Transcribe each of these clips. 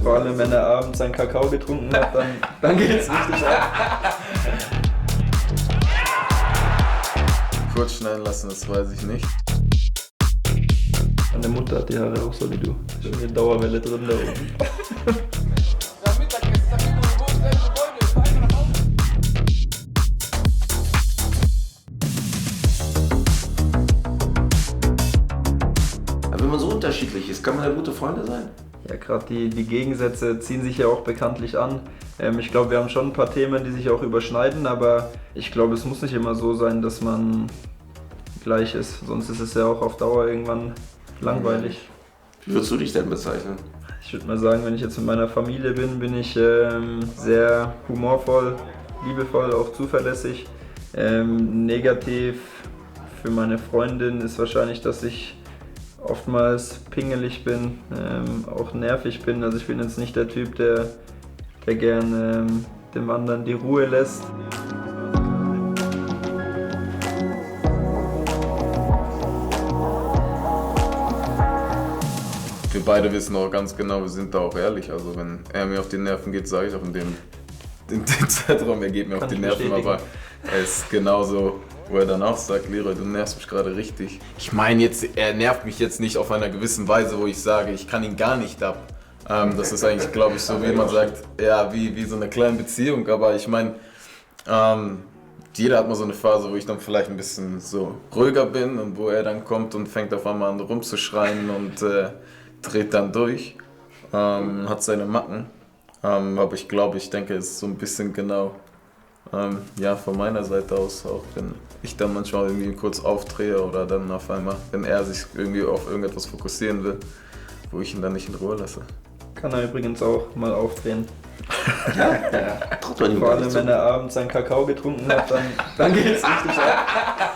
Vor allem, wenn er abends seinen Kakao getrunken hat, dann geht's richtig ab. Kurz schneiden lassen, das weiß ich nicht. Meine Mutter hat die Haare auch so wie du. Schon eine Dauerwelle drin da oben. Wenn man so unterschiedlich ist, kann man ja gute Freunde sein. Ja, gerade die Gegensätze ziehen sich ja auch bekanntlich an. Ich glaube, wir haben schon ein paar Themen, die sich auch überschneiden, aber ich glaube, es muss nicht immer so sein, dass man gleich ist. Sonst ist es ja auch auf Dauer irgendwann langweilig. Wie würdest du dich denn bezeichnen? Ich würde mal sagen, wenn ich jetzt mit meiner Familie bin ich sehr humorvoll, liebevoll, auch zuverlässig. Negativ für meine Freundin ist wahrscheinlich, dass ich oftmals pingelig bin, auch nervig bin. Also ich bin jetzt nicht der Typ, der gern dem anderen die Ruhe lässt. Wir beide wissen auch ganz genau, wir sind da auch ehrlich. Also wenn er mir auf die Nerven geht, sage ich auch in dem Zeitraum, er geht mir auf die Nerven, aber er ist genauso, wo er dann auch sagt, Leroy, du nervst mich gerade richtig. Ich meine jetzt, er nervt mich jetzt nicht auf einer gewissen Weise, wo ich sage, ich kann ihn gar nicht ab. Das ist eigentlich, glaube ich, so wie man sagt, ja, wie so eine kleine Beziehung. Aber ich meine, jeder hat mal so eine Phase, wo ich dann vielleicht ein bisschen so ruhiger bin und wo er dann kommt und fängt auf einmal an rumzuschreien und dreht dann durch, hat seine Macken. Aber ich denke, es ist so ein bisschen genau, von meiner Seite aus, auch wenn ich dann manchmal irgendwie kurz aufdrehe oder dann auf einmal, wenn er sich irgendwie auf irgendetwas fokussieren will, wo ich ihn dann nicht in Ruhe lasse. Kann er übrigens auch mal aufdrehen. Ja. Traut man ihm Vor gar allem, nicht wenn zu. er abends seinen Kakao getrunken hat, dann geht's richtig ab.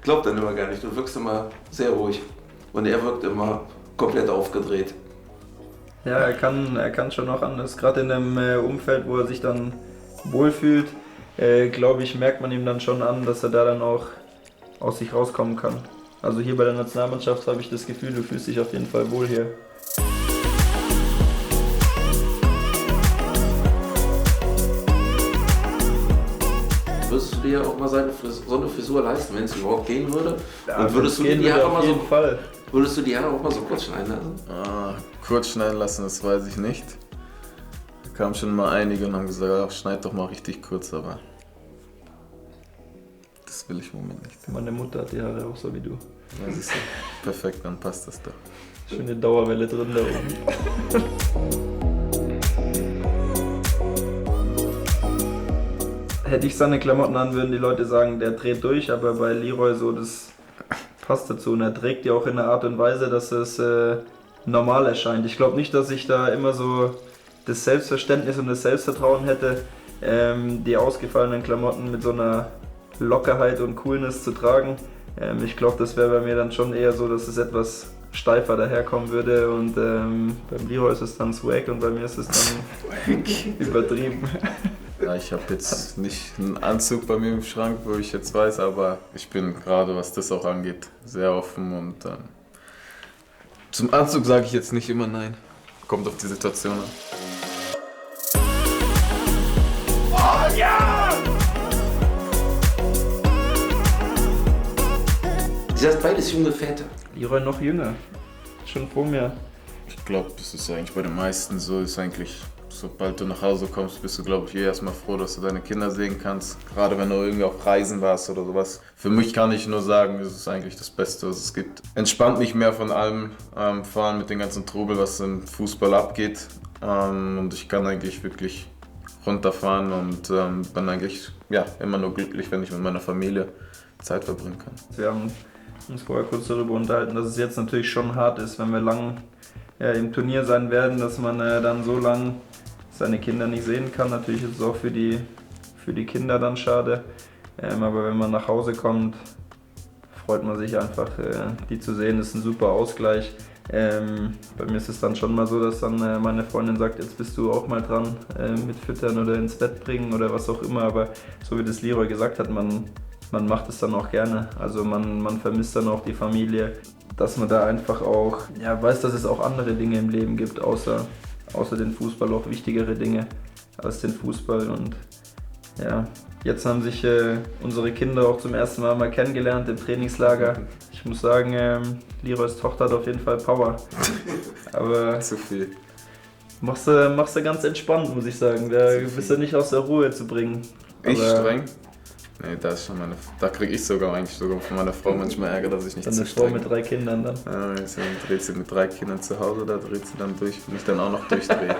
Glaubt dann immer gar nicht. Du wirkst immer sehr ruhig. Und er wirkt immer komplett aufgedreht. Ja, er kann schon auch anders. Gerade in einem Umfeld, wo er sich dann wohlfühlt, glaube ich, merkt man ihm dann schon an, dass er da dann auch aus sich rauskommen kann. Also hier bei der Nationalmannschaft habe ich das Gefühl, du fühlst dich auf jeden Fall wohl hier. Würdest du dir auch mal so eine Frisur leisten, wenn es überhaupt gehen würde? Ja, und würdest du, gehen die Haare auf mal jeden so, Fall. würdest du die Haare auch mal so kurz schneiden lassen? Kurz schneiden lassen, das weiß ich nicht. Da kamen schon mal einige und haben gesagt, ach, schneid doch mal richtig kurz, aber das will ich im Moment nicht. Meine Mutter hat die Haare auch so wie du. Ja, siehst du, perfekt, dann passt das doch. Schöne Dauerwelle drin da oben. Hätte ich seine Klamotten an, würden die Leute sagen, der dreht durch, aber bei Leroy so, das passt dazu. Und er trägt die auch in einer Art und Weise, dass es normal erscheint. Ich glaube nicht, dass ich da immer so das Selbstverständnis und das Selbstvertrauen hätte, die ausgefallenen Klamotten mit so einer Lockerheit und Coolness zu tragen. Ich glaube, das wäre bei mir dann schon eher so, dass es etwas steifer daherkommen würde und beim Leroy ist es dann Swag und bei mir ist es dann übertrieben. Ja, ich habe jetzt nicht einen Anzug bei mir im Schrank, wo ich jetzt weiß, aber ich bin gerade, was das auch angeht, sehr offen und zum Anzug sage ich jetzt nicht immer nein. Kommt auf die Situation an. Oh ja! Ihr seid beides junge Väter. Leroy noch jünger, schon vor mir. Ich glaube, das ist eigentlich bei den meisten so, ist eigentlich, sobald du nach Hause kommst, bist du, glaube ich, erstmal froh, dass du deine Kinder sehen kannst. Gerade wenn du irgendwie auf Reisen warst oder sowas. Für mich kann ich nur sagen, es ist eigentlich das Beste, was es gibt. Entspannt mich mehr von allem, vor allem mit dem ganzen Trubel, was im Fußball abgeht. Und ich kann eigentlich wirklich runterfahren und bin eigentlich immer nur glücklich, wenn ich mit meiner Familie Zeit verbringen kann. Wir haben uns vorher kurz darüber unterhalten, dass es jetzt natürlich schon hart ist, wenn wir lang im Turnier sein werden, dass man dann so lang seine Kinder nicht sehen kann. Natürlich ist es auch für die Kinder dann schade, aber wenn man nach Hause kommt, freut man sich einfach, die zu sehen. Das ist ein super Ausgleich. Bei mir ist es dann schon mal so, dass dann meine Freundin sagt, jetzt bist du auch mal dran mit Füttern oder ins Bett bringen oder was auch immer, aber so wie das Leroy gesagt hat, man macht es dann auch gerne. Also man vermisst dann auch die Familie. dass man da einfach auch weiß, dass es auch andere Dinge im Leben gibt, außer den Fußball, auch wichtigere Dinge als den Fußball. Und ja, jetzt haben sich unsere Kinder auch zum ersten Mal kennengelernt im Trainingslager. Ich muss sagen, Leroys Tochter hat auf jeden Fall Power. Aber Zu viel. machst du ganz entspannt, muss ich sagen. Da bist du nicht aus der Ruhe zu bringen. Ich Aber streng? Nee, da kriege ich sogar von meiner Frau manchmal Ärger, dass ich nicht dann zu eine Frau streng mit 3 Kindern dann. Ja, jetzt dreht sie mit 3 Kindern zu Hause, da dreht sie dann durch, wenn ich dann auch noch durchdrehe.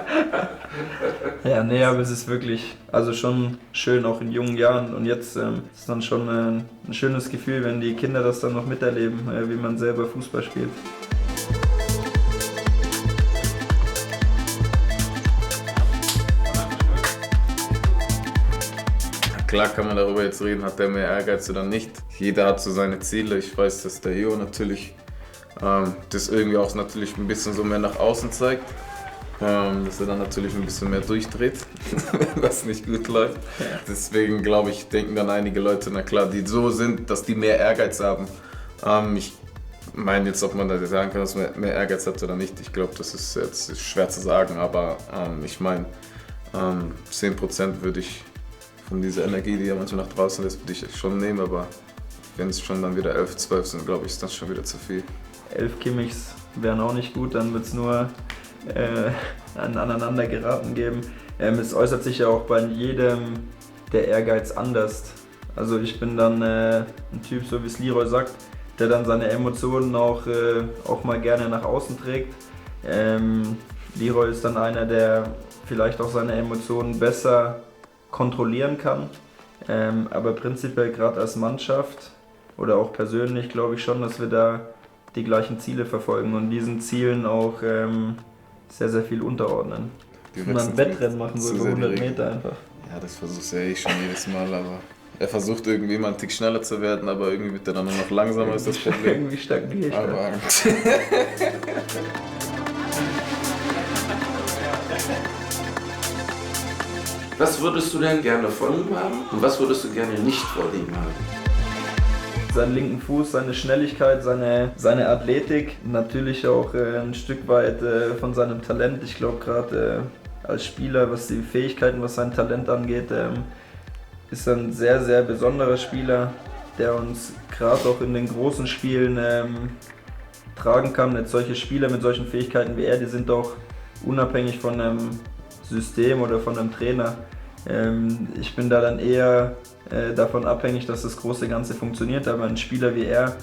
Ja, nee, aber es ist wirklich, also schon schön, auch in jungen Jahren. Und jetzt ist es dann schon ein schönes Gefühl, wenn die Kinder das dann noch miterleben, wie man selber Fußball spielt. Klar kann man darüber jetzt reden, hat der mehr Ehrgeiz oder nicht. Jeder hat so seine Ziele. Ich weiß, dass der Jo natürlich das irgendwie auch natürlich ein bisschen so mehr nach außen zeigt. Dass er dann natürlich ein bisschen mehr durchdreht, was nicht gut läuft. Ja. Deswegen glaube ich, denken dann einige Leute, na klar, die so sind, dass die mehr Ehrgeiz haben. Ich meine jetzt, ob man da sagen kann, dass man mehr Ehrgeiz hat oder nicht. Ich glaube, das ist jetzt schwer zu sagen, aber ich meine, 10% würde ich von dieser Energie, die ja manchmal nach draußen ist, würde ich schon nehmen, aber wenn es schon dann wieder 11, 12 sind, glaube ich, ist das schon wieder zu viel. 11 Kimmichs wären auch nicht gut, dann wird es nur ein Aneinandergeraten geben. Es äußert sich ja auch bei jedem der Ehrgeiz anders. Also ich bin dann ein Typ, so wie es Leroy sagt, der dann seine Emotionen auch mal gerne nach außen trägt. Leroy ist dann einer, der vielleicht auch seine Emotionen besser kontrollieren kann. Aber prinzipiell gerade als Mannschaft oder auch persönlich glaube ich schon, dass wir da die gleichen Ziele verfolgen und diesen Zielen auch sehr, sehr viel unterordnen. Und dann ein Wettrennen machen, so über 100 Meter einfach. Ja, das versuchst du ja schon jedes Mal, aber er versucht irgendwie mal einen Tick schneller zu werden, aber irgendwie wird er dann nur noch langsamer, ist das Problem. Irgendwie stagniere ich. Aber Was würdest du denn gerne von ihm haben und was würdest du gerne nicht von ihm haben? Seinen linken Fuß, seine Schnelligkeit, seine Athletik, natürlich auch ein Stück weit von seinem Talent. Ich glaube gerade als Spieler, was die Fähigkeiten, was sein Talent angeht, ist er ein sehr, sehr besonderer Spieler, der uns gerade auch in den großen Spielen tragen kann. Jetzt solche Spieler mit solchen Fähigkeiten wie er, die sind auch unabhängig von einem System oder von einem Trainer. Ich bin da dann eher davon abhängig, dass das große Ganze funktioniert, aber ein Spieler wie er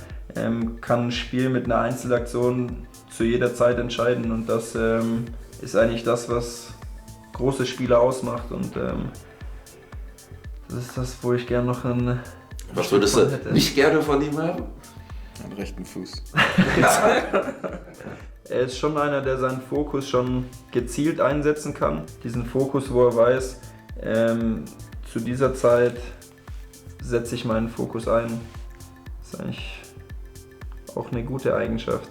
kann ein Spiel mit einer Einzelaktion zu jeder Zeit entscheiden und das ist eigentlich das, was große Spieler ausmacht und das ist das, wo ich gerne noch einen Was würdest du nicht gerne von ihm haben? einen rechten Fuß. Er ist schon einer, der seinen Fokus schon gezielt einsetzen kann. Diesen Fokus, wo er weiß, zu dieser Zeit setze ich meinen Fokus ein. Das ist eigentlich auch eine gute Eigenschaft.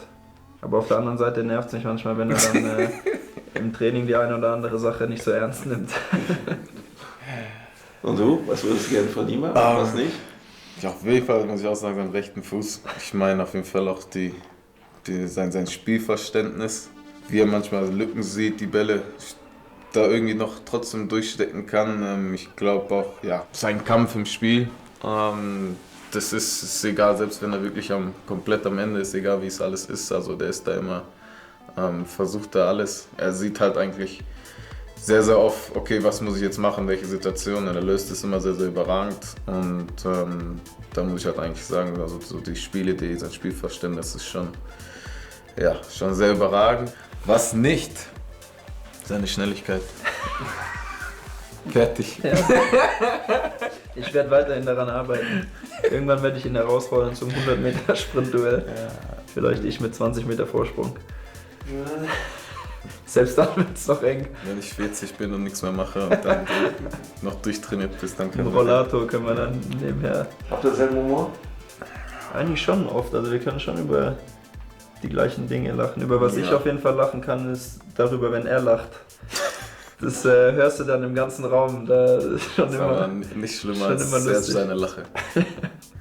Aber auf der anderen Seite nervt es mich manchmal, wenn er dann im Training die eine oder andere Sache nicht so ernst nimmt. Und du? Was würdest du gerne von ihm haben? Was nicht? Ja, auf jeden Fall muss ich auch sagen, seinen rechten Fuß. Ich meine auf jeden Fall auch sein Spielverständnis, wie er manchmal Lücken sieht, die Bälle da irgendwie noch trotzdem durchstecken kann. Ich glaube auch, ja, sein Kampf im Spiel, das ist egal, selbst wenn er wirklich komplett am Ende ist, egal wie es alles ist. Also der ist da immer, versucht da alles. Er sieht halt eigentlich sehr, sehr oft, okay, was muss ich jetzt machen, welche Situation. Er löst es immer sehr, sehr überragend. Und da muss ich halt eigentlich sagen, also so die Spielidee, sein Spielverständnis ist schon sehr überragend. Was nicht? Seine Schnelligkeit. Fertig. Ja. Ich werde weiterhin daran arbeiten. Irgendwann werde ich ihn herausfordern zum 100 Meter Sprintduell. Ja. Vielleicht ich mit 20 Meter Vorsprung. Ja. Selbst dann wird es noch eng. Wenn ich 40 bin und nichts mehr mache und dann noch durchtrainiert bist, dann können wir... Rollator können wir dann nebenher... Habt ihr selben Humor? Eigentlich schon oft. Also wir können schon über die gleichen Dinge lachen. Über was ich auf jeden Fall lachen kann, ist darüber, wenn er lacht. Das hörst du dann im ganzen Raum. Da ist schon das immer nicht schlimmer als selbst seine Lache.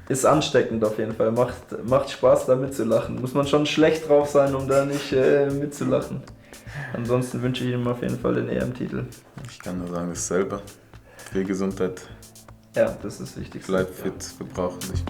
ist ansteckend auf jeden Fall. Macht Spaß, da mitzulachen. Muss man schon schlecht drauf sein, um da nicht mitzulachen. Ansonsten wünsche ich ihm auf jeden Fall den EM-Titel. Ich kann nur sagen, dasselbe. Viel Gesundheit. Ja, das ist wichtig. Bleib fit, wir brauchen dich.